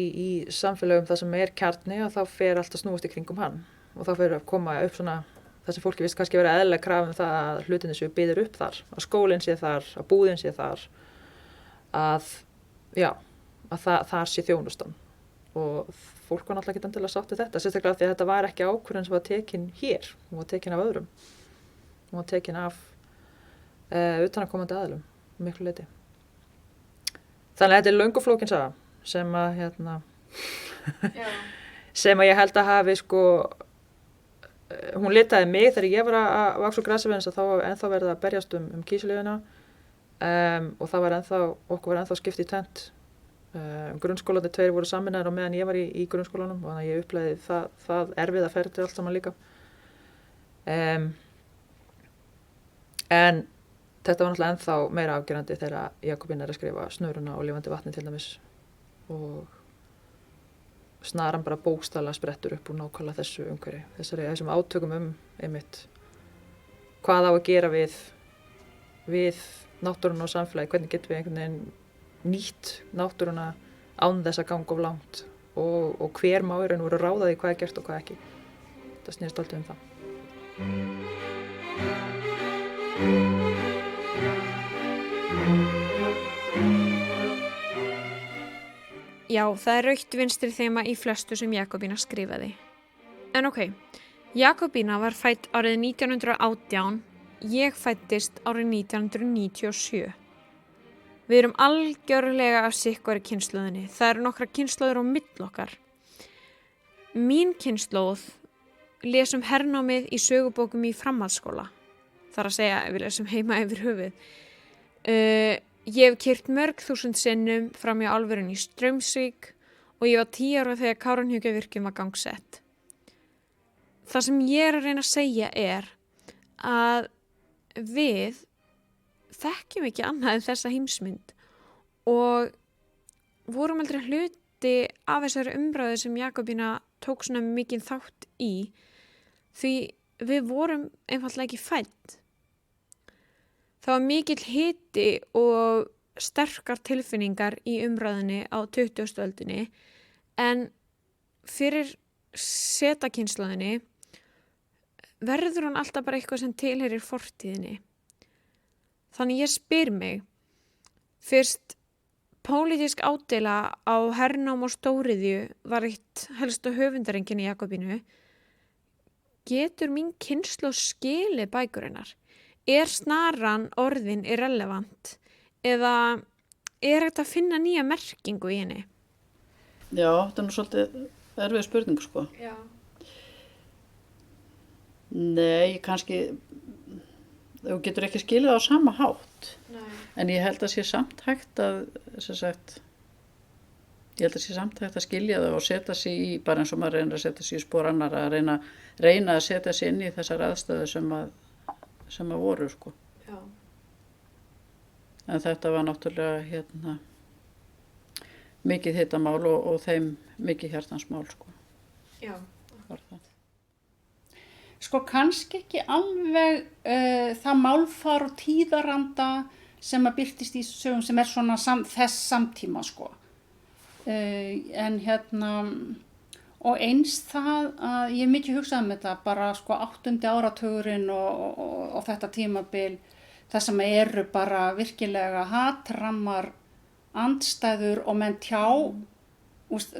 samfélagum það sem kjarni og þá fer allt að snúast í kringum hann. Og þá fer að koma upp svona það sem fólki vist kannski vera eðlilega krafa það að hlutinni séu byggðir upp þar. Að skólinn sé þar, að búðin sé þar, að þar sé þjónustan. Og fólk var náttúrulega ekki endilega sátt við þetta, sérstaklega því að þetta var ekki ákvörðun sem var tekin hér, hún var tekin af öðrum. Hún var tekin af utanaðkomandi aðilum, miklu leyti. Þannig að þetta löng og flókin saga sem að sem að ég held að hafi hún litaði mig þegar ég var að vaxa úr grasi vegna þess að þá var ennþá verið að berjast Kísiliðuna og það var okkur var ennþá skipt í tvennt. Grunnskólarnir 2 voru sameinaðir á meðan ég var í grunnskólanum og þannig að ég uppleiði það erfiða ferli allt saman líka. En þetta var náttúrulega ennþá meira afgerandi þegar Jakobína að skrifa Snöruna og Lifandi vatni til dæmis og snaran bara bókstaflega sprettur upp úr nákvæmlega þessu umhverfi, þessum átökum einmitt hvað á að gera við náttúruna og samfélagi, hvernig getum við einhvern veginn nýtt náttúruna án þess að ganga of langt og hver má í raun og veru ráða því hvað gert og hvað ekki. Það snýst alltaf það. Já, það rautt vinstri þema í flestu sem Jakobína skrifaði. En Jakobína var fædd árið 1918, ég fæddist árið 1997. Við erum algjörlega af sikkori kynslóðinni. Það eru nokkra kynslóður á milli okkar. Mín kynslóð lesum hernámið í sögubókum í framhaldsskóla. Það að segja, við lesum heima yfir höfuð. Ég hef keyrt mörg þúsund sinnum fram í álverinu í Straumsvík og ég var 10 ára þegar Kárahnjúkavirkjun var gangsett. Það sem ég er að reyna að segja að við þekkjum ekki annað en þessa heimsmynd og vorum aldrei hluti af þessari umræðu sem Jakobína tók svona mikið þátt í því við vorum einfaldlega ekki fædd. Það var mikill hiti og sterkar tilfinningar í umræðinni á 20. öldinni en fyrir setakynslóðinni verður hún alltaf bara eitthvað sem tilheyrir fortíðinni. Þannig ég spyr mig, fyrst pólitísk ádeila á hernám og stóriðju var eitt helsta höfundarengin í Jakobínu, getur mín kynslóð skilið bækurinnar? Snaran orðin irrelevant eða þetta að finna nýja merkingu í henni? Já, þetta nú svolítið erfið spurning, sko. Já. Nei, kannski, þú getur ekki skilið á sama hátt. Nei. En ég held að sé samt hægt að, skilja það og setja sig í, bara eins og maður reynir að setja sig í spor annara, að reyna að setja sig inn í þessar aðstöðu sem að voru, sko. Já. En þetta var náttúrulega mikið hitamál og þeim mikið hjartansmál, sko. Já. Var það. Sko kannski ekki alveg það málfar og tíðaranda sem að birtist í sögum sem svona þess samtíma sko. En og eins það að ég mikið hugsað þetta bara sko 8. áratugurinn og þetta tímabil það sem eru bara virkilega hatrammar andstæður og menn tjá úst,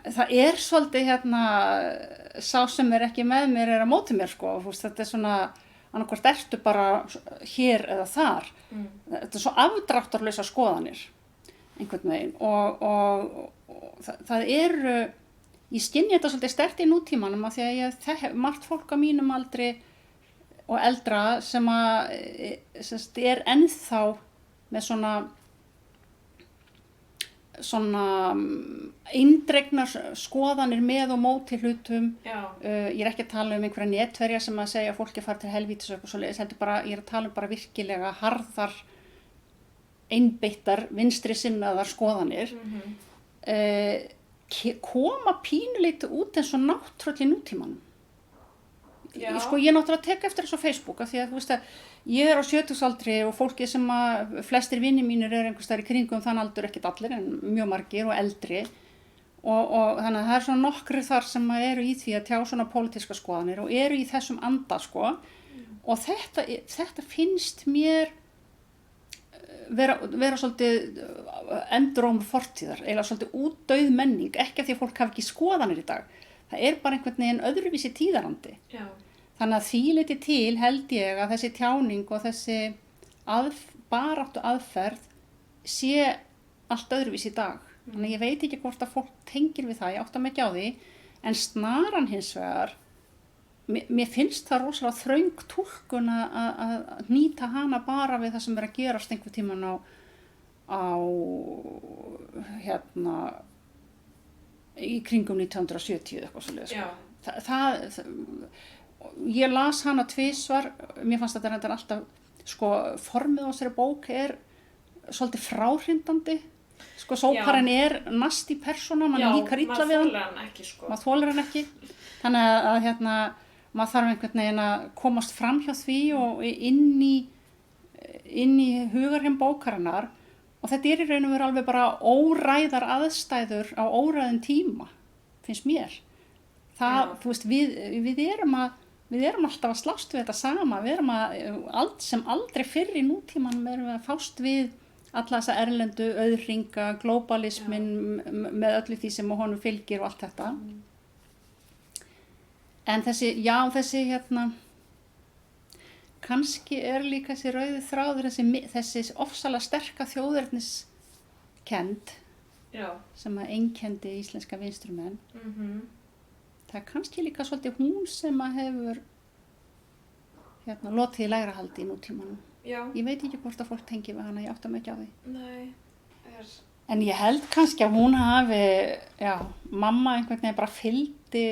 það svolítið sá sem ekki með mér að móti mér sko, úst, þetta svona annarkvort ertu bara hér eða þar þetta svo afdráttarlausa skoðanir einhvern veginn og það ég skynja þetta svolítið sterkt í nútímanum af því að ég margt fólk á mínum aldri og eldra sem ennþá með svona eindregnar skoðanir með og móti hlutum. Ég ekki að tala einhverja netverja sem að segja að fólki fara til helvítis og eitthvað svoleiðis, heldur bara, ég að tala bara virkilega harðar, einbeittar, vinstri sinnaðar skoðanir. Koma pínulítið út eins og náttúrulega í nútímanum. Sko ég náttúrulega tek eftir þessu á Facebook af því að þú veist að ég á 70-aldri og fólki sem að flestir vinir mínir einhvers staðar í kringum þann aldur, ekkert allir en mjög margir og eldri og þannig að það svona nokkrir þar sem eru í því að tjá svona pólitíska skoðanir og eru í þessum anda sko og þetta finnst mér vera svolítið endrómur fortíðar, eiginlega svolítið útdauð menning, ekki af því að fólk hafi ekki skoðanir í dag. Það bara einhvern veginn öðruvísi tíðarandi. Já. Þannig að því leyti til held ég að þessi tjáning og þessi baráttu aðferð sé allt öðruvísi í dag. Þannig að ég veit ekki hvort að fólk tengir við það, ég átta mig ekki á því, en snaran hins vegar, mér finnst það rosalega þröng túlkun að nýta hana bara við það sem að gerast einhver tíman á í kringum 1970 eitthvað svoleiðis. Ég las hana tvisvar, mér fannst þetta reyndar alltaf sko formið á þessari bók svolítið fráhrindandi. Sko sóparinn nasty persóna, mann líkar illa við hann. Maður þolir hann ekki. Þannig að maður þarf einhvern veginn að komast fram hjá því og inn í hugarheim bókarinnar og þetta í raun og veru alveg bara óræðar aðstæður á óræðum tíma, finnst mér. Þú veist, við erum alltaf að slást við þetta sama, við erum sem aldrei fyrr í nútímanum erum við að fást við alla þessa erlendu auðhringa, globalismin með öllu því sem honum fylgir og allt þetta. En þessi kannski líka þessi rauði þráður, þessi ofsalega sterka þjóðerniskennd sem að einkenndi íslenska vinstrumenn. Það kannski líka svolítið hún sem að hefur lotið í lægra haldi í nútímanum. Ég veit ekki hvort að fólk tengi við hana, ég átta mig ekki á því. Nei. En ég held kannski að hún hafi, mamma einhvern veginn bara fylgdi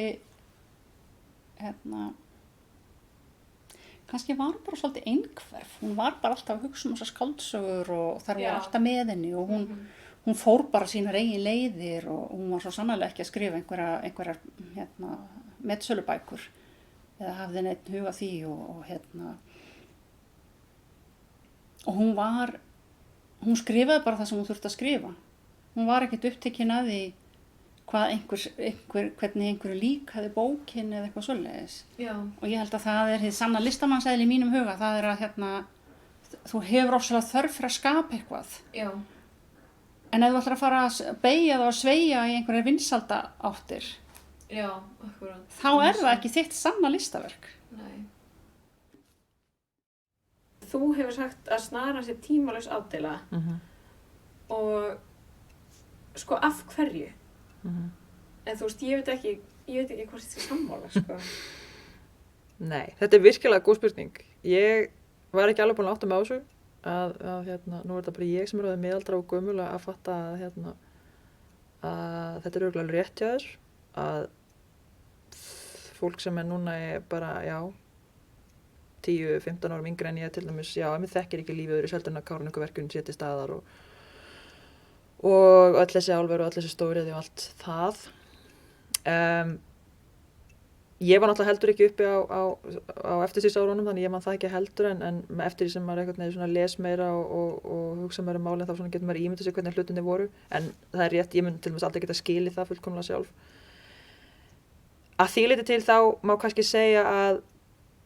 kannski var hún bara svolítið einhverf, hún var bara alltaf að hugsa þessar skáldsögur og þar var alltaf með henni og hún fór bara sínar eigin leiðir og hún var svo sannarlega ekki að skrifa einhverjar metsölubækur eða hafði neitt hug á því og hún skrifaði bara það sem hún þurfti að skrifa. Hún var ekkert upptekin að því hvernig einhverju líkaði bókin eða eitthvað svoleiðis. Og ég held að það hið sanna listamannseðli í mínum huga, það að þú hefur ofsalega þörf fyrir að skapa eitthvað. En ef þú ætlar að fara að beygja það og sveigja í einhverjar vinsalda áttir, þá það ekki þitt sanna listaverk. Nei. Þú hefur sagt að snara sér tímalaus ádela og sko af hverju? En þú veist, ég veit ekki hvort þetta sammála, sko. Nei, þetta virkilega góð spurning. Ég var ekki alveg búin að átta mig á þessu að nú þetta bara ég sem orðið miðaldra og gömul að fatta að þetta örugglega rétt hjá þér, að fólk sem núna bara, 10-15 árum yngri en ég til dæmis, mér þekkir ekki lífið öðru seldur en að Kárahnjúkaverkun sé til staðar og öll þessi álver og öll þessi stóriði og allt það. Ég var náttúrulega heldur ekki uppi á eftirstríðsárunum, þannig ég man það ekki heldur, en eftir því sem maður einhvern veginn svona les meira og hugsa meira málin, þá svona getur maður ímyndað sér hvernig hlutinni voru, en það er rétt, ég mun til dæmis aldrei geta skilið það fullkomlega sjálf. Að því leyti til þá má kannski segja að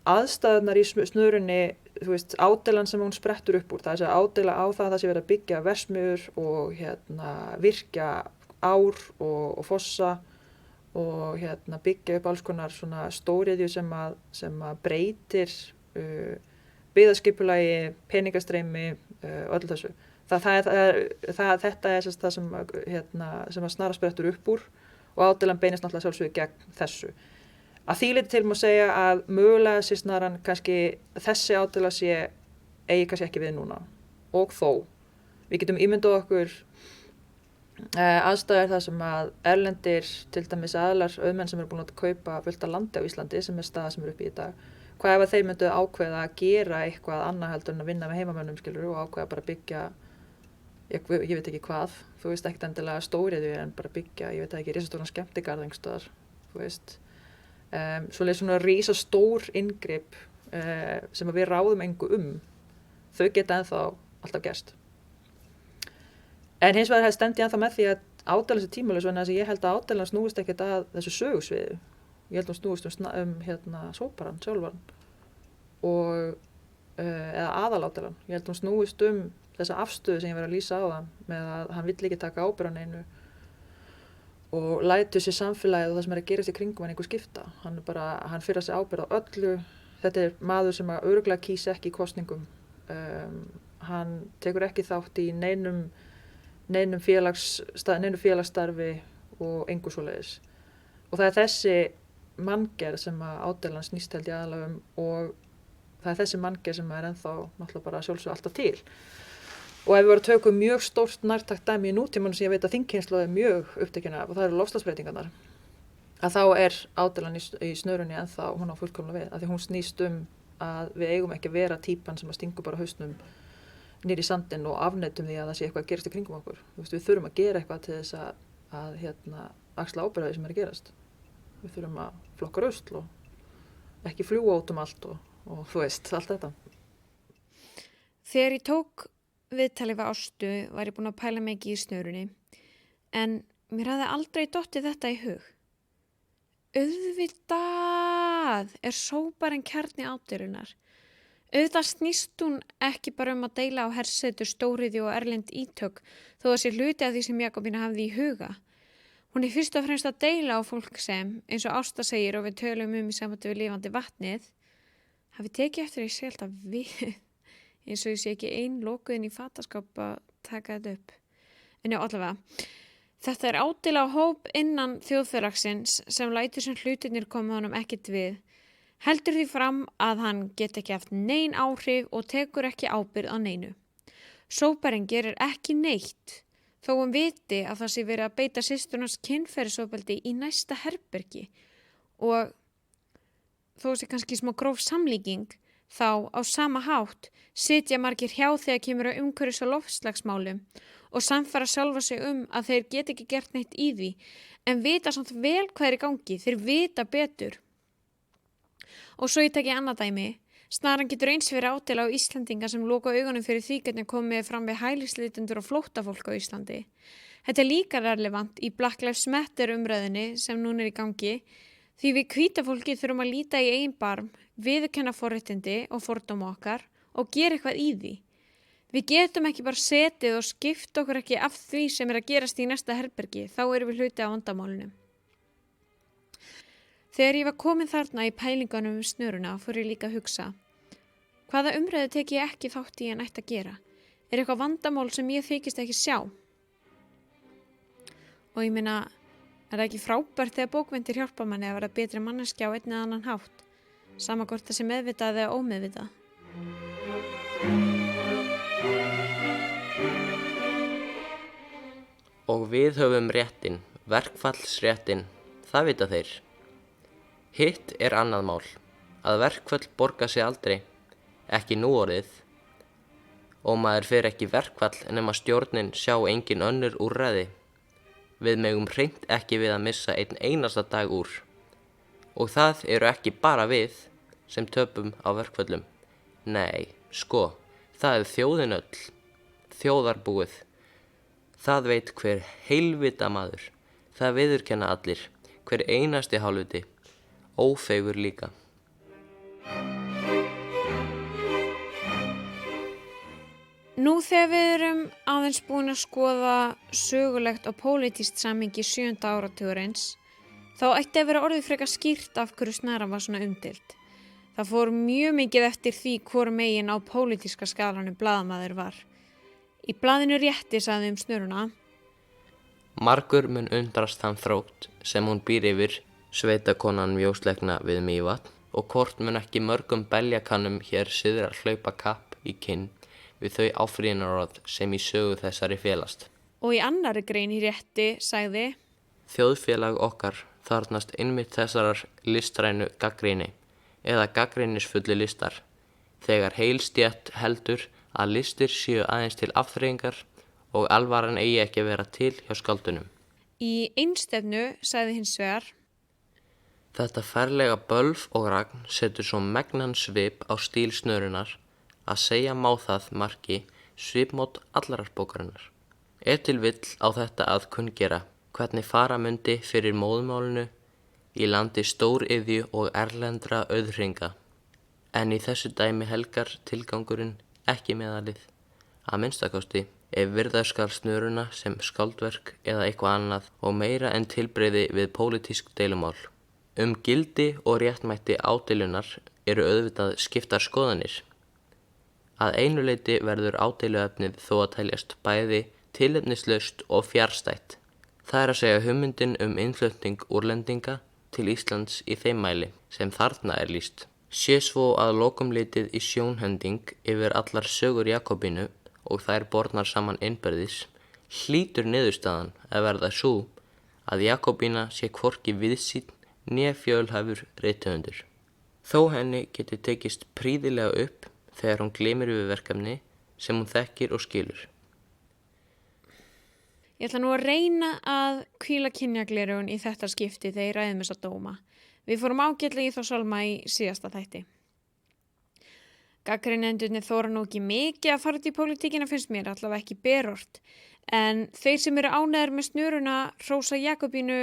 aðstæðurnar í snörunni, þú veist, ádeilan sem hún sprettur upp úr, það er að ádeila á það sé verið að byggja verksmiðjur og virkja ár og fossa og byggja upp alls konar svona stóriðju sem að breytir byggðaskipulagi, peningastreymi, öllu þessu. Þetta er það sem að snara sprettur upp úr og ádeilan beinist náttúrulega sjálfsögðu gegn þessu. Að því leyti til má segja að mögulega sé snaran kannski þessi ádeila eigi kannski ekki við núna. Og þó, við getum ímyndað okkur aðstæður þar sem að erlendir, til dæmis aðlar auðmenn sem eru búin að kaupa fullt af landi á Íslandi, sem er staða sem er uppi í dag. Hvað ef þeir myndu ákveða að gera eitthvað annað heldur en að vinna með heimamönnum, skilur, og ákveða bara að byggja, ég veit ekki hvað, þú veist, ekkert endilega stóriðju, en bara byggja, ég veit ekki, risastóran skemmtigarð einhverstaðar, þú veist. Svoleiðis svona risastór inngrip sem að við ráðum engu þau geta ennþá alltaf gerst. En hins vegar stend ég ennþá með því að ádeilan sé tímalaus, vegna þess að ég held að ádeilan snúist ekkert að þessu sögusviði. Ég held að hún snúist sóparann sjálfan eða aðaládeilan. Ég held að hún snúist þessa afstöðu sem ég verið að lýsa á það, með að hann vill ekki taka ábyrgð á neinu og lætur sér samfélagið og það sem er að gerast í kringum hann einhver skipta. Hann fyrir að sér ábyrgð á öllu. Þetta er maður sem að örugglega kýs ekki í kosningum. Hann tekur ekki þátt í neinum félagsstarfi og engu svoleiðis. Og það er þessi manngerð sem að ádeilan snýst held ég aðalega og það er þessi manngerð sem er ennþá náttúrulega bara sjálfsögðu alltaf til. Og ef við varum að tökum mjög stórt nærtækt dæmi í nútímanum sem ég veit að þingkynslóð er mjög upptekin af, og það eru loftslagsbreytingarnar, að þá er ádeilan í snörunni ennþá, hún á fullkomlega við, af því hún snýst að við eigum ekki að vera típan sem að stingu bara hausnum niður í sandinn og afneitum því að það sé eitthvað að gerast í kringum okkur. Við þurfum að gera eitthvað til þess að axla ábyrgð sem er að gerast. Við þurfum að flokka rusl og ekki fljúga út allt og þú veist, allt þetta. Þegar ég tók viðtalið við Ástu var ég búin að pæla mikið í snörunni, en mér hafði aldrei dottið þetta í hug. Auðvitað er sóparinn kjarni ádeilunar. Auðvitað snýst hún ekki bara að deila á hersetur, stóriðju og erlend ítök, þó að sé hluti af því sem Jakobína hafði í huga. Hún er fyrst og fremst að deila á fólk sem, eins og Ásta segir og við tölum í sambandi við lifandi vatnið, hafi tekið eftir að ég sé alltaf við, eins og ég sé ekki ein lokuðin í fataskáp að taka þetta upp. En já, allavega, þetta er ádeila á hóp innan þjóðfélagsins sem lætur sem hlutirnir koma honum ekkert við, heldur því fram að hann get ekki haft nein áhrif og tekur ekki ábyrgð á neinu. Sóparinn gerir ekki neitt, þó viti að það sé verið að beita systurnars kynferðisofbeldi í næsta herbergi og þó sé kannski smá gróf samlíking, þá á sama hátt sitja margir hjá þegar kemur á umhverfis- og loftslagsmálum og sannfæra sjálfa sig að þeir get ekki gert neitt í því, en vita samt vel hvað er í gangi, þeir vita betur. Og svo ég tek ég annað dæmi. Snaran getur eins verið ádeila á Íslandinga sem loka augunum fyrir því hvernig komið fram við hælisleitendur og flóttafólk á Íslandi. Þetta er líka relevant í Black Lives Matter umræðinni sem núna er í gangi, því við hvíta fólki þurfum að líta í eigin barm, viðurkenna forréttindi og fordóma okkar og gera eitthvað í því. Við getum ekki bara setið og skipt okkur ekki af því sem er að gerast í næsta herbergi, þá erum við hluti á vandamálinu. Þegar ég var komin þarna í pælingunum snöruna fór ég líka að hugsa, hvaða umræðu tek ég ekki þátt í en ætti að gera? Er eitthvað vandamál sem ég þykist ekki sjá? Og ég meina, er það ekki frábært þegar bókmenntir hjálpa manni að vera betri manneskja á einn eða annan hátt, sama hvort það sé meðvitað eða ómeðvitað? Og við höfum réttin, verkfallsréttin, það vita þeir. Hitt er annað mál, að verkfall borga sig aldrei, ekki núorðið, og maður fer ekki verkfall nema stjórnin sjá engin önnur úrræði. Við megum hreint ekki við að missa einn einasta dag úr. Og það eru ekki bara við sem töpum á verkföllum. Nei, sko, það er þjóðin öll, þjóðarbúið. Það veit hver heilvita maður, það viðurkenna allir, hver einasti hálfviti, ófeigur líka. Nú þegar við erum aðeins búin að skoða sögulegt og pólitískt samhengi 7. áratugurins, þá ætti að vera orðið frekar skýrt af hverju Snaran var svona umdeild. Það fór mjög mikið eftir því hvor megin á pólitíska skalanum blaðamaður var. Í blaðinu Rétti sagði Snöruna: Margur mun undrast þann þrótt sem hún býr yfir, sveitakonan mjóslegna við Mývatn, og hvort mun ekki mörgum beljakannum hér syðra hlaupa kapp í kinn við þau áfrýjunarorð sem í sögu þessari felast. Og í annarri grein í Rétti sagði: Þjóðfélag okkar þarfnast einmitt þessarar listrænu gagnrýni eða gagnrýnisfullu listar, þegar heil stétt heldur að listir séu aðeins til afþreyingar og alvaran eigi ekki að vera til hjá skáldunum. Í einstefnu sagði hins vegar: Þetta ferlega bölv og ragn setur svo megnan svip á stíl Snörunnar að segja má það marki svipmót allarar bókarinnar. Til vill á þetta að kunngera hvernig fara mundi fyrir móðumálinu í landi stóriðju og erlendra auðhringa, en í þessu dæmi helgar tilgangurinn ekki meðalið, að minnstakosti ef virða skal Snöruna sem skáldverk eða eitthvað annað og meira en tilbreyði við pólitísk deilumál. Gildi og réttmætti ádeilunar eru auðvitað skiptar skoðanir. Að einu leyti verður ádeiluefnið þó að teljast bæði tilefnislaust og fjarstætt. Það er að segja hugmyndin innflutning úrlendinga til Íslands í þeim mæli sem þarna er lýst. Sé svo að lokum litið í sjónhending yfir allar sögur Jakobínu og þær bornar saman innbyrðis, hlýtur niðurstaðan að verða sú að Jakobína sé hvorki viðsýnn né fjölhæfur rithöfundur. Þó henni geti tekist prýðilega upp þegar hún gleymir við verkefni sem hún þekkir og skilur. Ég ætla nú að reyna að hvíla kynjagleraugun í þetta skipti þegar ég ræðum þessa dóma. Við fórum ágætlega í þá sálma í síðasta þætti. Gagnrýnendurnir þora nú ekki mikið að fara út í pólitíkina, finnst mér, allavega ekki berort. En þeir sem eru ánægðir með Snöruna hrósa Jakobínu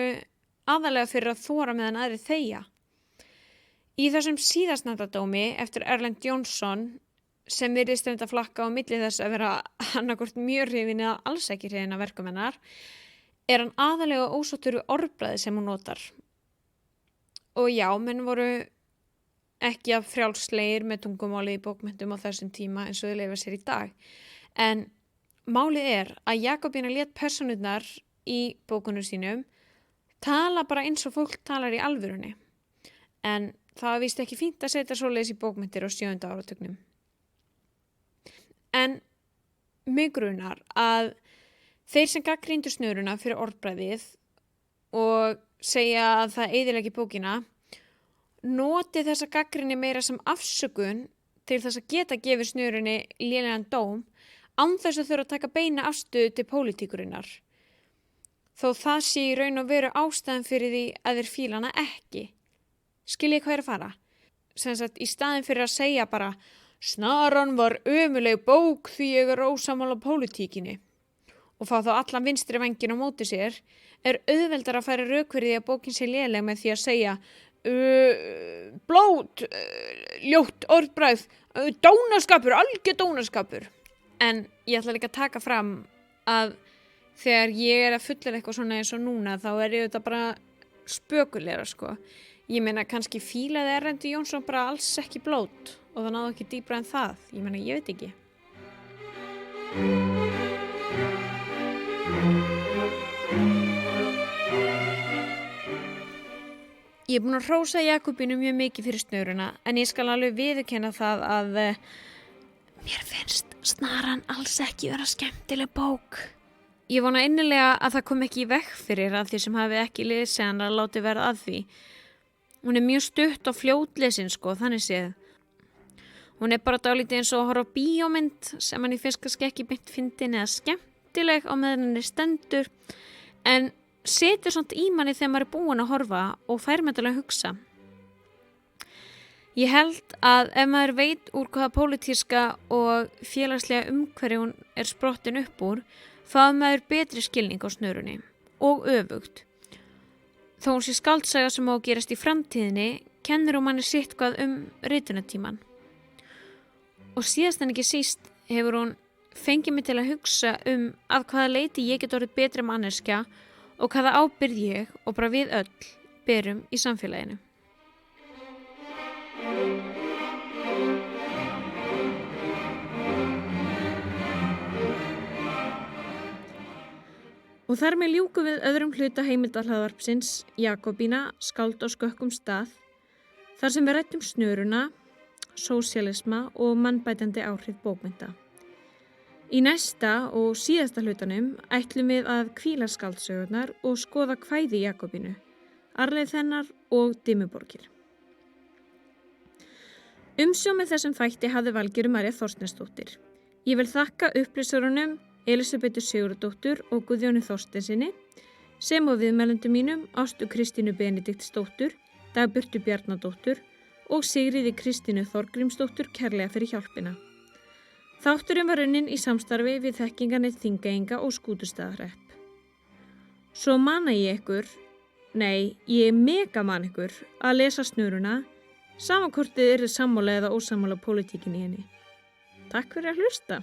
aðalega fyrir að þora meðan aðrir þegja. Í þessum síðastnefnda dómi eftir Erlend Jónsson, sem virðist að flakka á milli þess að vera annarkvort mjög hrifin eða alls ekki hrifin af verkum hennar, er hann aðalega ósáttur við orðbragðið sem hún notar. Og já, menn voru ekki að frjálslegir með tungumálið í bókmenntum á þessum tíma eins og þau leyfa sér í dag. En málið er að Jakobína lét persónurnar í bókunum sínum tala bara eins og fólk talar í alvörunni. En það var víst ekki fínt að setja svoleiðis í bókmenntir á 7. áratugnum. En mig grunar að þeir sem gagnrýndu Snöruna fyrir orðbragðið og segja að það eyðileggi bókina, noti þessa gagnrýni meira sem afsökun til þess að geta gefið Snörunni lélegan dóm án þess að þurfa að taka beina afstöðu til pólitíkurinnar. Þó það sé í raun og veru ástæðan fyrir því að þeir fíla hana ekki. Skiljið hvað er að fara? Sem sagt, í staðin fyrir að segja bara Snaran var ömuleg bók því ég er ósammála pólitíkinni og fá þá allan vinstri vænginn á móti sér, er auðveldar að færa rök fyrir því að bókin sé léleg með því að segja blót, ljótt orðbragð, dónaskapur, algjör dónaskapur. En ég ætla líka að taka fram að þegar ég er að fullera eitthvað svona eins og núna, þá er ég þetta bara spökulegra, sko. Ég meina, kannski fílaði Erlendur Jónsson bara alls ekki blót og það náðu ekki dýpra en það. Ég meina, ég veit ekki. Ég er búin að hrósa Jakobínu mjög mikið fyrir Snöruna, en ég skal alveg viðurkenna það að mér finnst Snaran alls ekki vera skemmtileg bók. Ég vona innilega að það kom ekki í veg fyrir að því sem hafi ekki lesið hana að láti verða að því. Hún er mjög stutt og fljótlesin, sko, þannig séð. Hún er bara dálítið eins og að horfa á bíómynd sem hann í finnst kannski ekki beint fyndin eða skemmtileg á meðan henni stendur, en setur samt í manni þegar maður er búin að horfa og fær með til að hugsa. Ég held að ef maður veit úr hvaða pólitíska og félagslega umhverfi hún er sprottin upp úr, fáið maður betri skilning á snörunni og öfugt. Þó hún sé skáldsaga sem á að gerast í framtíðinni, kennir hún manni sitt hvað ritunatíman. Og síðast en ekki síst hefur hún fengið mig til að hugsa að hvaða leiti ég get orðið betri manneskja og hvaða ábyrgð ég og bara við öll berum í samfélaginu. Og þar með ljúkum við öðrum hluta heimildarhlaðvarpsins Jakobína, skáld á skökkum stað, þar sem við ræddum snöruna, sósíalisma og mannbætandi áhrif bókmennta. Í næsta og síðasta hlutanum ætlum við að hvíla skáldsögurnar og skoða kvæði Jakobínu, arfleifð hennar og Dimmuborgir. Umsjón með þessum þætti hafði Valgerður María Þorsteinsdóttir. Ég vil þakka upplýsarunum Elísabetu Sigurðardóttur og Guðjóni Þorsteinsinni, sem og viðmælendum mínum Ástu Kristínu Benediktsdóttur, Dagbjörtu Bjarnadóttur og Sigríði Kristínu Þorgrímsdóttur kærlega fyrir hjálpina. Þátturinn var unnin í samstarfi við þekkingarnet Þingeyinga og Skútustaðahrepp. Svo mana ég mega man ykkur að lesa snöruna, saman hvort þið eru sammála eða ósammála pólitíkinni í henni. Takk fyrir að hlusta.